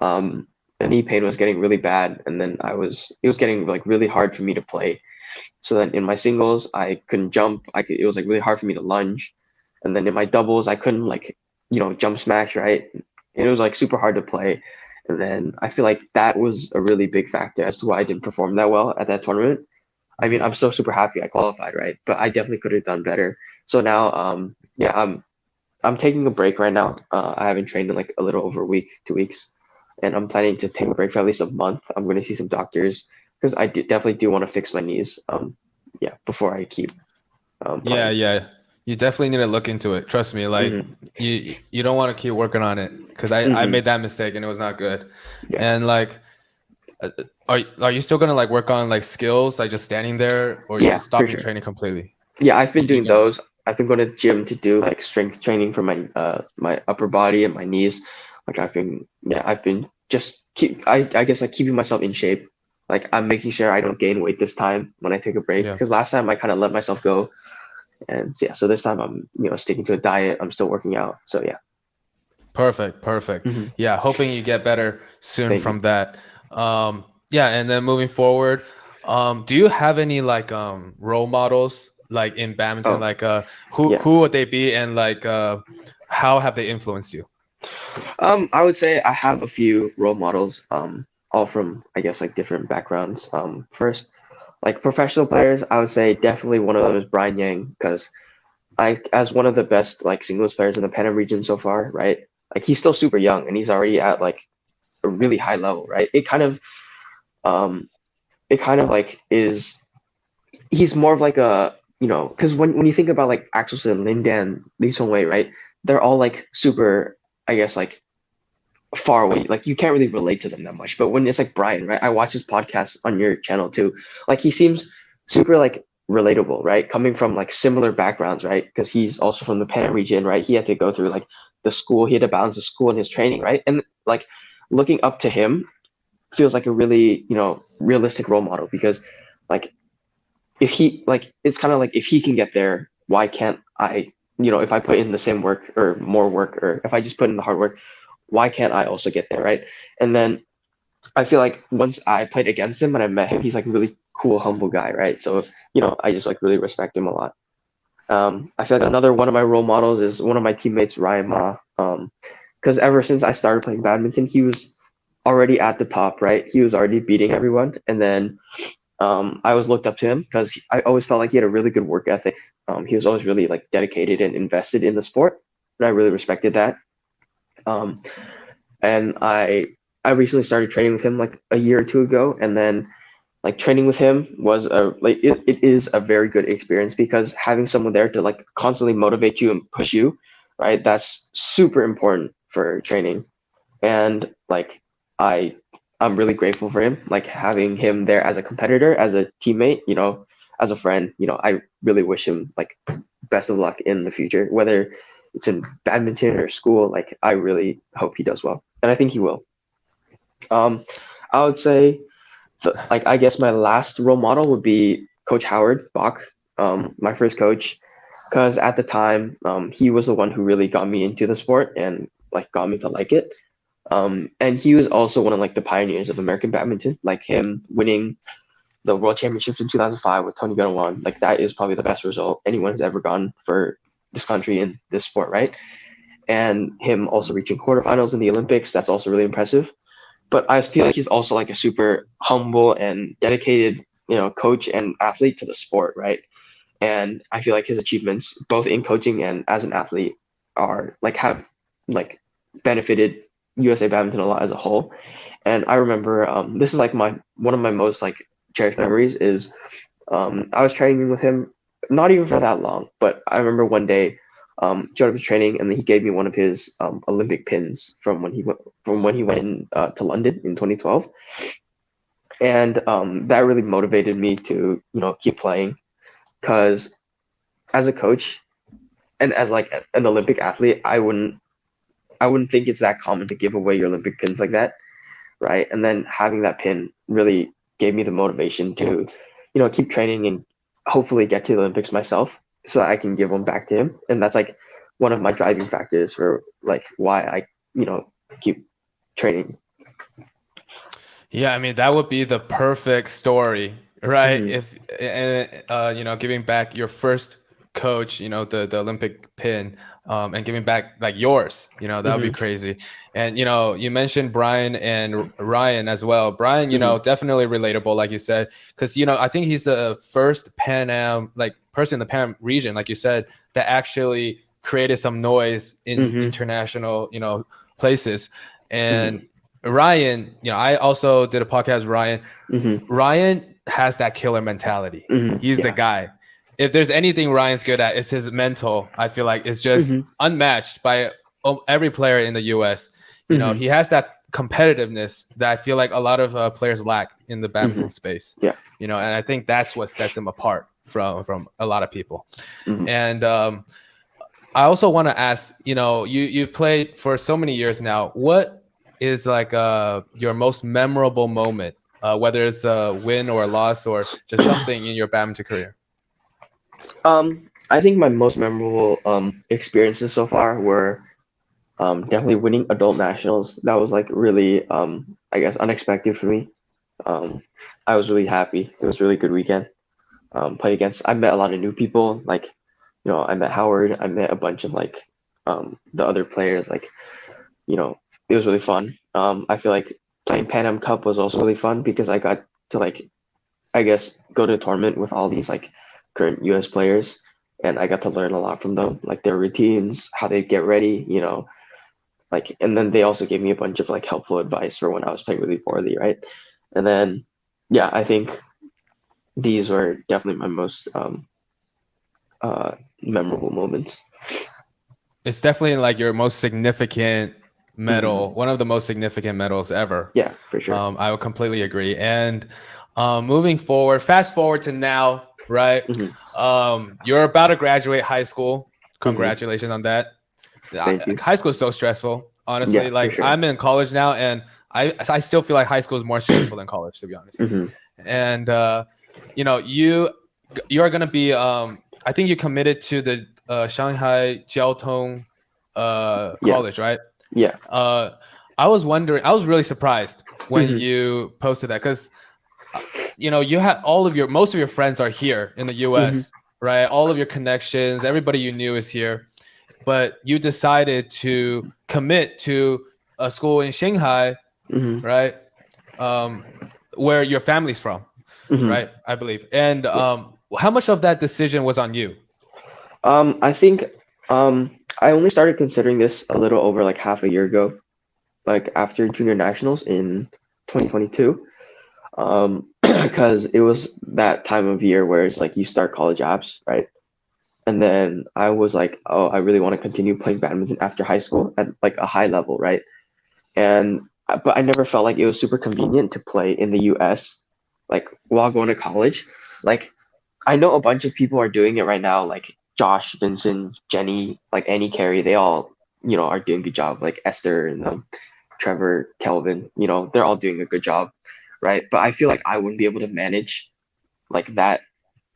um, the knee pain was getting really bad, and then it was getting like really hard for me to play. So then in my singles, I couldn't jump. It was like really hard for me to lunge, and then in my doubles, I couldn't like jump smash, right. It was like super hard to play, and then I feel like that was a really big factor as to why I didn't perform that well at that tournament. I mean, I'm so super happy I qualified, right? But I definitely could have done better. So now, yeah, I'm taking a break right now. I haven't trained in like a little over a week, 2 weeks, and I'm planning to take a break for at least a month. I'm going to see some doctors because definitely do want to fix my knees. Yeah, before I keep Yeah, playing. yeah. You definitely need to look into it. Trust me. Like Hmm. you don't want to keep working on it because I Hmm. made that mistake and it was not good. Yeah, And like, are you still gonna like work on like skills, like just standing there, or you yeah, just for stopping sure. training completely? Yeah, I've been You doing gonna those. I've been going to the gym to do like strength training for my upper body and my knees. Like I've been just I guess like keeping myself in shape. Like I'm making sure I don't gain weight this time when I take a break yeah. because last time I kind of let myself go. And yeah, so this time I'm sticking to a diet. I'm still working out. So yeah. Perfect, perfect. Hmm. Yeah, hoping you get better soon Thank you. from that. Yeah, and then moving forward, do you have any like role models like in badminton? Oh Like yeah. who would they be and like how have they influenced you? I would say I have a few role models, all from I guess like different backgrounds. First, like professional players, I would say definitely one of them is Brian Yang because as one of the best like singles players in the Pan Am region so far, right? Like he's still super young and he's already at like a really high level, right? Um, it kind of like is he's more of like a because when you think about like Axelson, Lindan, Lee Song Wei, right? They're all like super, I guess like far away. Like you can't really relate to them that much. But when it's like Brian, right? I watch his podcast on your channel too. Like he seems super like relatable, right? Coming from like similar backgrounds, right? Because he's also from the Pan region, right? He had to go through like the school, he had to balance the school and his training, right? And like looking up to him feels like a really, realistic role model because like if he like it's kind of like if he can get there, why can't I? If I put in the same work or more work, or if I just put in the hard work, why can't I also get there, right? And then I feel like once I played against him and I met him, he's like a really cool, humble guy, right? So, I just like really respect him a lot. I feel like another one of my role models is one of my teammates, Ryan Ma. Because ever since I started playing badminton, he was already at the top, right? He was already beating everyone. And then I always looked up to him because I always felt like he had a really good work ethic. He was always really like dedicated and invested in the sport, and I really respected that. Um, and I recently started training with him like a year or two ago, and then like training with him was it is a very good experience because having someone there to like constantly motivate you and push you, right? That's super important for training. And like I I'm really grateful for him, like having him there as a competitor, as a teammate, as a friend. I really wish him like best of luck in the future, whether it's in badminton or school. Like I really hope he does well, and I think he will. I would say like I guess my last role model would be Coach Howard Bach, my first coach, because at the time he was the one who really got me into the sport and like got me to like it. And he was also one of like the pioneers of American badminton, like him winning the World Championships in 2005 with Tony Gunawan. Like that is probably the best result anyone has ever gotten for this country in this sport, right? And him also reaching quarterfinals in the Olympics, that's also really impressive. But I feel like he's also like a super humble and dedicated, coach and athlete to the sport, right? And I feel like his achievements, both in coaching and as an athlete, are like have like benefited USA Badminton a lot as a whole. And I remember this is like my one of my most like cherished memories is I was training with him, not even for that long, but I remember one day showed up to training and he gave me one of his Olympic pins from when he went to London in 2012, and that really motivated me to keep playing because as a coach and as like an Olympic athlete, I wouldn't think it's that common to give away your Olympic pins like that, right? And then having that pin really gave me the motivation to, keep training and hopefully get to the Olympics myself, so I can give one back to him. And that's like one of my driving factors for like why I, keep training. Yeah, I mean that would be the perfect story, right? Mm-hmm. If and giving back your first coach, the Olympic pin, and giving back like yours, that would be Mm-hmm. crazy. And you mentioned Brian and Ryan as well. Brian, Mm-hmm. definitely relatable, like you said, because I think he's the first Pan Am like person in the Pan Am region, like you said, that actually created some noise in Mm-hmm. international, places. Mm-hmm. And Ryan, I also did a podcast with Ryan. Mm-hmm. Ryan has that killer mentality. Mm-hmm. He's the Yeah. guy. If there's anything Ryan's good at, it's his mental. I feel like it's just Mm-hmm. unmatched by every player in the US. Mm-hmm. He has that competitiveness that I feel like a lot of players lack in the Mm-hmm. badminton space. Yeah. And I think that's what sets him apart from a lot of people. Mm-hmm. And I also want to ask, you've played for so many years now. What is like your most memorable moment, whether it's a win or a loss or just something in your badminton career? I think my most memorable experiences so far were definitely winning adult nationals. That was like really I guess unexpected for me. Um, I was really happy. It was a really good weekend. Played against. I met a lot of new people. Like, I met Howard. I met a bunch of like the other players. Like, it was really fun. I feel like playing Pan Am Cup was also really fun because I got to like, I guess, go to a tournament with all these like current US players, and I got to learn a lot from them, like their routines, how they get ready, like, and then they also gave me a bunch of like helpful advice for when I was playing really poorly, right? And then, yeah, I think these were definitely my most memorable moments. It's definitely like your most significant medal, Mhm. one of the most significant medals ever. Yeah, for sure. I would completely agree. And Moving forward, fast forward to now, right? You're about to graduate high school. Congratulations on that. Thank you. High school is so stressful, honestly. Yeah, for Like sure. I'm in college now, and I still feel like high school is more stressful than college, to be honest. And you know, you're gonna be I think you committed to the Shanghai Jiaotong Yeah, college, right? yeah. I was wondering, I was really surprised when you posted that because you know you had most of your friends are here in the US, right? All of your connections, everybody you knew is here, but you decided to commit to a school in Shanghai, right? Where your family's from, right? I believe. And Yeah. how much of that decision was on you? I think I only started considering this a little over like half a year ago, like after junior nationals in 2022. Because it was that time of year where it's like you start college apps, right? And then I was like, oh, I really want to continue playing badminton after high school at like a high level, right? And but I never felt like it was super convenient to play in the US, like while going to college. Like I know a bunch of people are doing it right now, like Josh, Vincent, Jenny, like Annie Carey, they all, are doing a good job. Like Esther and Trevor, Kelvin, they're all doing a good job, right? But I feel like I wouldn't be able to manage like that.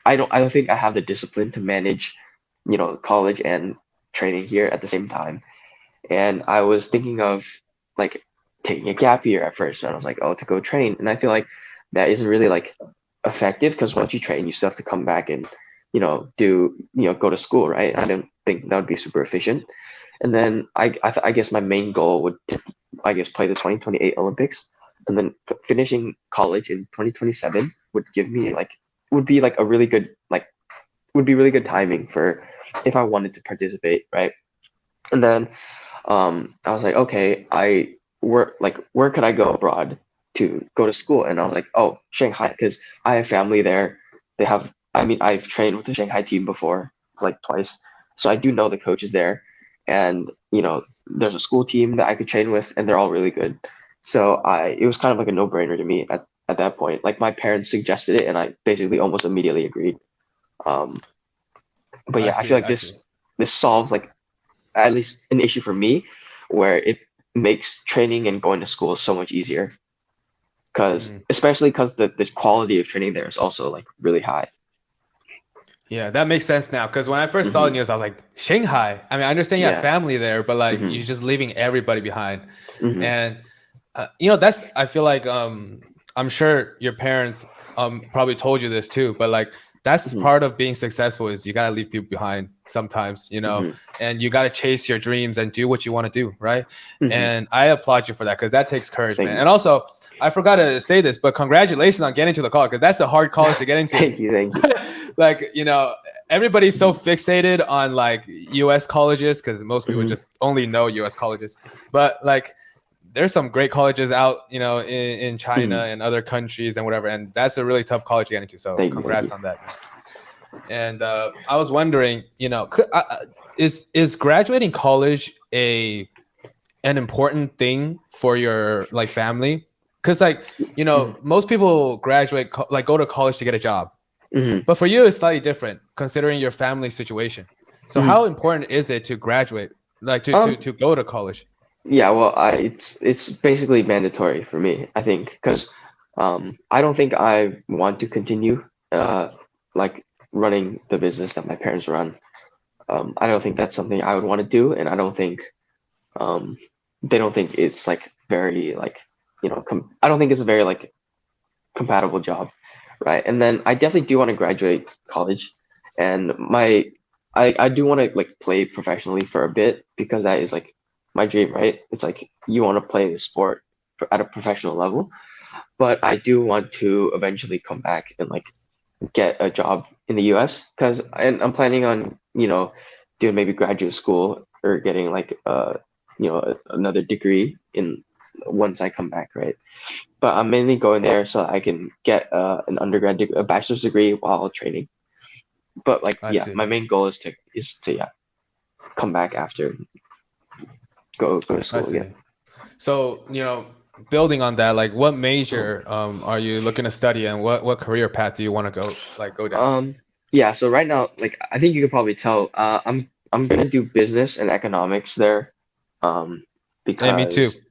I don't think I have the discipline to manage, college and training here at the same time. And I was thinking of like taking a gap year at first, and I was like, oh, to go train. And I feel like that isn't really like effective because once you train, you still have to come back and go to school, right? I don't think that would be super efficient. And then I guess my main goal would, I guess, play the 2028 Olympics, and then finishing college in 2027 would be like a really good would be really good timing for if I wanted to participate, right? And then I was like, okay, where could I go abroad to go to school? And I was like, oh, Shanghai, because I have family there. I've trained with the Shanghai team before, like twice, so I do know the coaches there, and there's a school team that I could train with, and they're all really good. So it was kind of like a no-brainer to me at that point. Like my parents suggested it, and I basically almost immediately agreed. Um, but I yeah, I feel see. like I see. this solves like at least an issue for me where it makes training and going to school so much easier especially because the quality of training there is also like really high. Yeah, that makes sense now. Because when I first saw the news, I was like, Shanghai. I mean, I understand you have Yeah. family there, but like you're just leaving everybody behind. Mhm. And that's I feel like I'm sure your parents probably told you this too, but like that's part of being successful is you gotta leave people behind sometimes, and you gotta chase your dreams and do what you want to do, right? And I applaud you for that because that takes courage, Thank man. you. And also, I forgot to say this, but congratulations on getting to the college because that's a hard college to get into. Thank you. Like everybody's so fixated on like U.S. colleges because most people just only know U.S. colleges, but like there's some great colleges out, in China and other countries and whatever, and that's a really tough college to get into. So Thank congrats you. on that, man. And I was wondering, is graduating college an important thing for your like family? Because like most people graduate like go to college to get a job, but for you it's slightly different considering your family situation. So how important is it to graduate, like to go to college? Yeah, well, it's basically mandatory for me, I think, because I don't think I want to continue like running the business that my parents run. I don't think that's something I would want to do, and I don't think um, they don't think it's like very like I don't think it's a very like compatible job, right? And then I definitely do want to graduate college, and I do want to like play professionally for a bit because that is like my dream, right? It's like you want to play the sport at a professional level, but I do want to eventually come back and like get a job in the US because I'm planning on doing maybe graduate school or getting like another degree in once I come back, right? But I'm mainly going there so I can get an a bachelor's degree while training. But like, I yeah, see. my main goal is to come back after go to I school see. again. So, building on that, like what major are you looking to study, and what career path do you want to go down? Yeah, so right now, like I think you could probably tell, I'm gonna do business and economics there, um, Hey, me too. because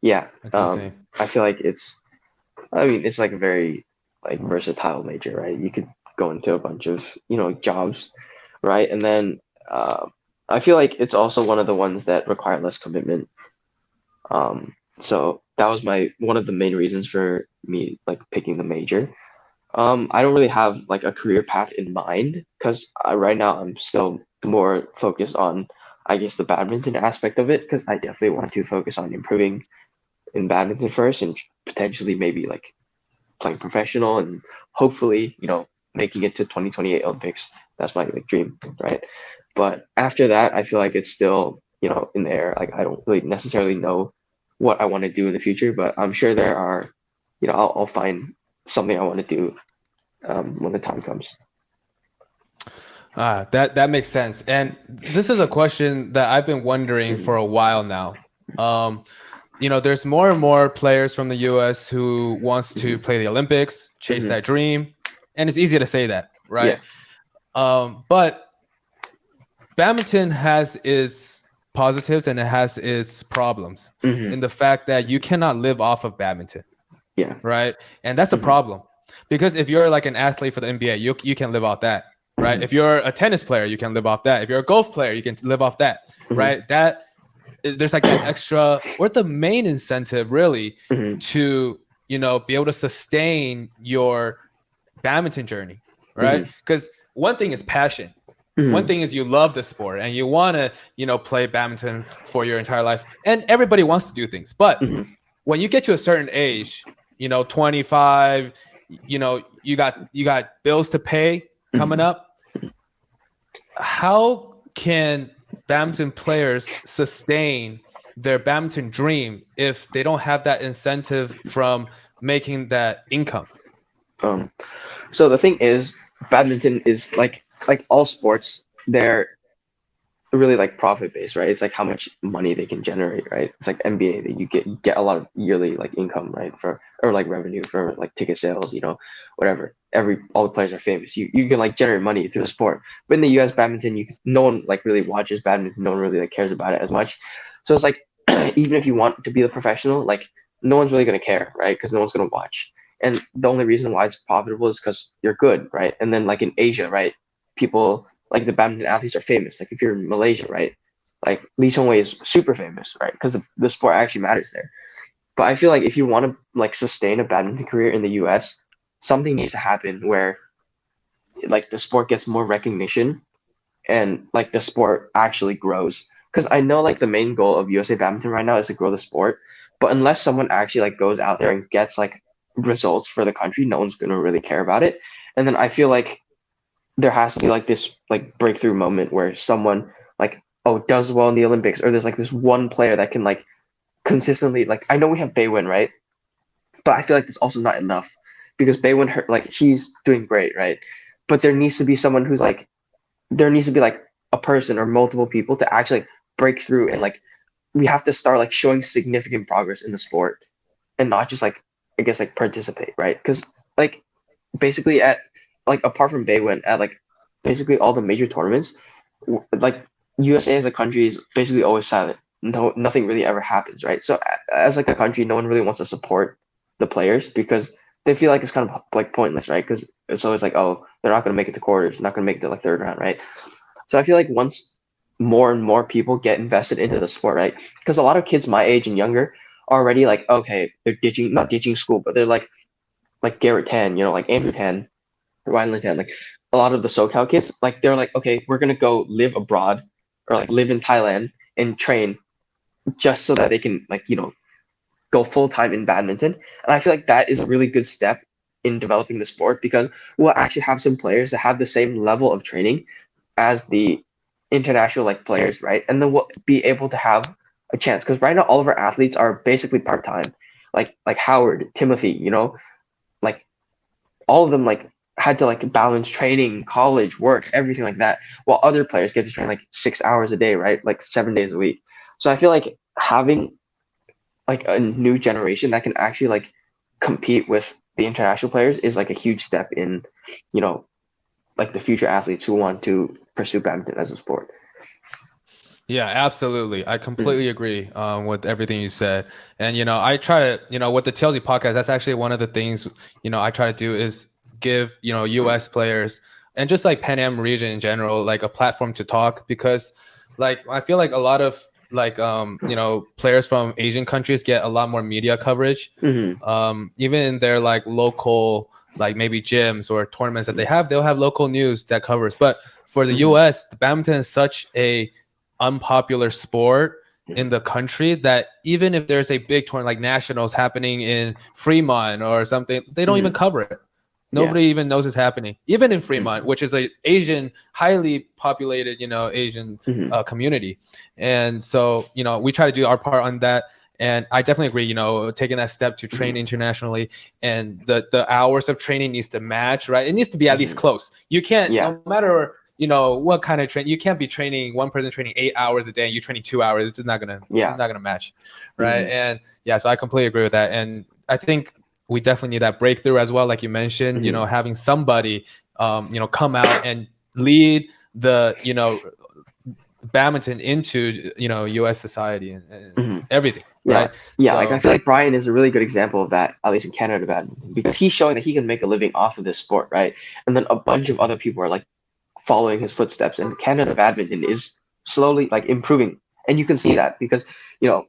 yeah, I do the same. I feel like I mean, it's like a very like versatile major, right? You could go into a bunch of, jobs, right? And then I feel like it's also one of the ones that require less commitment. So that was my one of the main reasons for me like picking the major. I don't really have like a career path in mind because right now I'm still more focused on, I guess, the badminton aspect of it because I definitely want to focus on improving in badminton first and potentially maybe like playing professional and hopefully, making it to 2028 Olympics. That's my like dream, right? But after that, I feel like it's still, in the air. Like I don't really necessarily know what I want to do in the future, but I'm sure there are, I'll find something I want to do when the time comes. That makes sense. And this is a question that I've been wondering Mhm, for a while now. Um, there's more and more players from the US who wants to mhm, play the Olympics, chase mhm. that dream, and it's easy to say that, Yeah. right? But badminton has its positives and it has its problems Hmm. in the fact that you cannot live off of badminton, Yeah. right? And that's a Hmm. problem because if you're like an athlete for the NBA, you can live off that, right? Hmm. If you're a tennis player, you can live off that. If you're a golf player, you can live off that, Hmm. right? That there's like that extra or the main incentive really Hmm. to be able to sustain your badminton journey, right? Hmm. Because one thing is passion. One Hmm. thing is you love the sport and you want to play badminton for your entire life, and everybody wants to do things, but Hmm. when you get to a certain age, 25, you got bills to pay coming Hmm. up. How can badminton players sustain their badminton dream if they don't have that incentive from making that income? Um, so the thing is, badminton is like all sports, they're really like profit based, right? It's like how much money they can generate, right? It's like NBA that you get a lot of yearly like income, right? For or like revenue for like ticket sales, whatever. All the players are famous. You can like generate money through the sport. But in the US badminton, no one like really watches badminton, no one really like cares about it as much. So it's like even if you want to be a professional, like no one's really gonna care, right? Because no one's gonna watch. And the only reason why it's profitable is because you're good, right? And then like in Asia, right? People like the badminton athletes are famous. Like if you're in Malaysia, right? Like Lee Chong Wei is super famous, right? Because the sport actually matters there. But I feel like if you want to like sustain a badminton career in the US, something needs to happen where like the sport gets more recognition and like the sport actually grows. Because I know like the main goal of USA Badminton right now is to grow the sport, but unless someone actually like goes out there and gets like results for the country, no one's gonna really care about it. And then I feel like there has to be like this like breakthrough moment where someone like does well in the Olympics, or there's like this one player that can like consistently like I know we have Baywin, right? But I feel like that's also not enough because Baywin her like she's doing great, right? But there needs to be someone who's like there needs to be like a person or multiple people to actually like, break through and like we have to start like showing significant progress in the sport and not just like I guess like participate, right? Because like basically at like apart from Baywin at like basically all the major tournaments, like USA as a country is basically always silent. No, nothing really ever happens, right? So as like a country, no one really wants to support the players because they feel like it's kind of like pointless, right? Because it's always like, oh, they're not going to make it to quarters, not going to make it to like third round, right? So I feel like once more and more people get invested into the sport, right? Because a lot of kids my age and younger are already like, okay, they're ditching, not ditching school, but they're like Garrett Tan, like Andrew Tan, Ryan Tan, like a lot of the SoCal kids, like they're like, okay, we're gonna go live abroad or like live in Thailand and train just so that they can like go full time in badminton. And I feel like that is a really good step in developing the sport because we'll actually have some players that have the same level of training as the international like players, right? And then we'll be able to have a chance because right now all of our athletes are basically part time, like Howard, Timothy, like all of them like had to like balance training, college, work, everything like that, while other players get to train like 6 hours a day, right? Like 7 days a week. So I feel like having like a new generation that can actually like compete with the international players is like a huge step in, you know, like the future athletes who want to pursue badminton as a sport. Yeah, absolutely. I Mm, completely agree with everything you said. And, I try to, with the TLZ podcast, that's actually one of the things, I try to do is give, US players and just like Pan Am region in general, like a platform to talk because like I feel like a lot of like, players from Asian countries get a lot more media coverage. mhm, Even in their like local, like maybe gyms or tournaments that they have, they'll have local news that covers. But for the mhm, US, the badminton is such a unpopular sport in mhm. the country that even if there's a big tournament like nationals happening in Fremont or something, they don't even Mhm. cover it. Yeah. Nobody even knows it's happening, even in Fremont, Mhm. which is a Asian, highly populated, Asian Mhm. community. And so, we try to do our part on that. And I definitely agree, taking that step to train Mhm. internationally and the hours of training needs to match, right? It needs to be at least Mhm. close. You can't, Yeah. no matter what kind of train, you can't be training one person training 8 hours a day and you training 2 hours. It's just not gonna it's Yeah. not gonna match, right? Mhm. And yeah, so I completely agree with that. And I think we definitely need that breakthrough as well, like you mentioned. Mhm. Having somebody, come out and lead the badminton into U.S. society and Mhm. everything, Yeah. right? Yeah. Like I So feel like Brian is a really good example of that, at least in Canada badminton, because he's showing that he can make a living off of this sport, right? And then a bunch of other people are like following his footsteps, and Canada badminton is slowly like improving, and you can see that because you know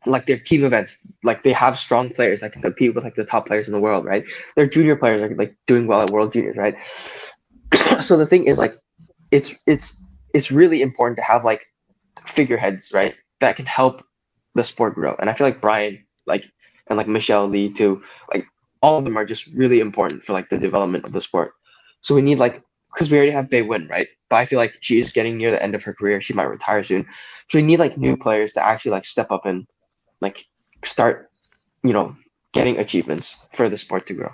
like their team events, like they have strong players that can compete with like the top players in the world, right? Their junior players are like doing well at World Juniors, right? So the thing is like it's really important to have like figureheads, right, that can help the sport grow. And I feel like Brian, like and like Michelle Lee too, like all of them are just really important for like the development of the sport. So we need like because we already have Bei Win, right? But I feel like she is getting near the end of her career. She might retire soon. So we need like new players to actually like step up and like start, you know, getting achievements for the sport to grow.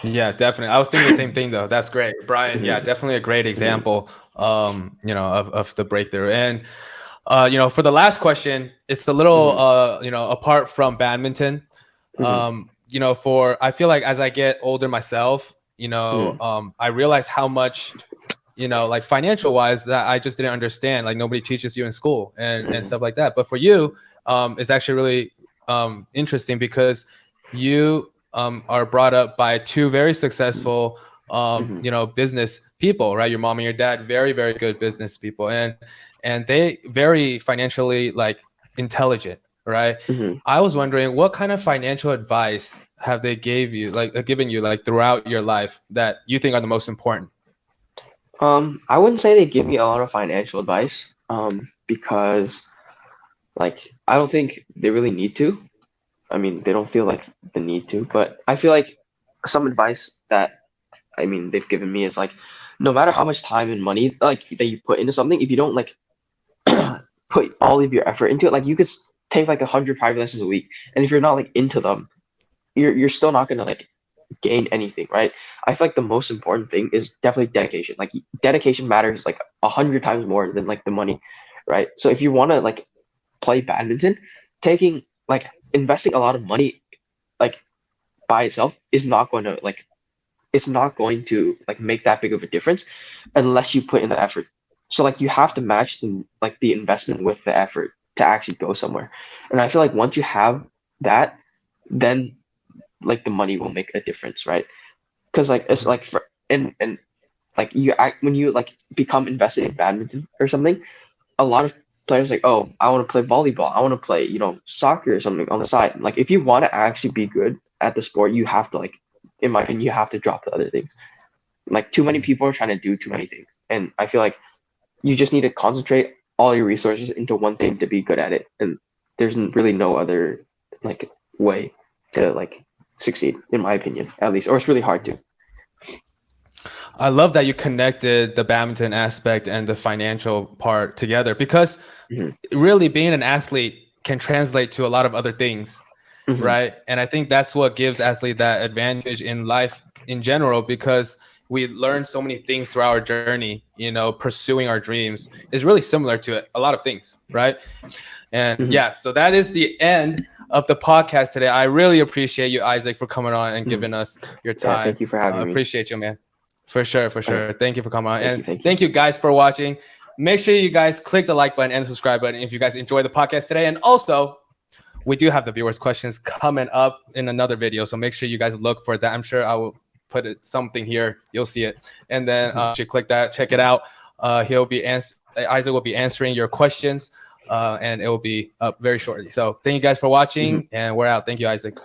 yeah, definitely. I was thinking the same thing though. That's great. Brian, yeah, Mhm, definitely a great mhm, example of the breakthrough. And for the last question, it's a little mhm, apart from badminton. mhm, For I feel like as I get older myself, mhm, I realize how much, like financial wise that I just didn't understand. Like nobody teaches you in school and mhm, stuff like that. But for you, it's actually really interesting because you are brought up by two very successful mhm, business people, right? Your mom and your dad, very, very good business people. And they very financially like intelligent, right? mhm. I was wondering what kind of financial advice have they given you like throughout your life that you think are the most important? I wouldn't say they give me a lot of financial advice, because like I don't think they really need to. I mean, they don't feel like the need to, but I feel like some advice that I mean they've given me is like no matter how much time and money like that you put into something, if you don't like put all of your effort into it, like you could take like 100 private lessons a week, and if you're not like into them, you're still not gonna like gain anything, right? I feel like the most important thing is definitely dedication. Like dedication matters like 100 times more than like the money, right? So if you want to like play badminton, taking like investing a lot of money like by itself is not going to like it's not going to like make that big of a difference unless you put in the effort. So like you have to match the investment with the effort to actually go somewhere. And I feel like once you have that, then like the money will make a difference, right? Because like it's like for and like you act when you like become invested in badminton or something, a lot of players like, oh, I want to play volleyball, I want to play, soccer or something on the side. Like if you want to actually be good at the sport, you have to like, in my opinion, you have to drop the other things. Like too many people are trying to do too many things, and I feel like you just need to concentrate all your resources into one thing to be good at it, and there's really no other like way to like succeed, in my opinion, at least, or it's really hard to. I love that you connected the badminton aspect and the financial part together because Hmm. really being an athlete can translate to a lot of other things, Hmm. right? And I think that's what gives athlete that advantage in life in general because we learned so many things through our journey, you know, pursuing our dreams is really similar to a lot of things, right? And yeah, so that is the end of the podcast today. I really appreciate you, Isaac, for coming on and giving us your time. Yeah, thank you for having me. Appreciate you, man. For sure. Right. Thank you for coming on. Thank you. Guys for watching. Make sure you guys click the like button and the subscribe button if you guys enjoy the podcast today. And also, we do have the viewers' questions coming up in another video, so make sure you guys look for that. I'm sure I will put something here. You'll see it, and then you should click that. Check it out. Isaac will be answering your questions, and it will be up very shortly. So thank you guys for watching, and we're out. Thank you, Isaac.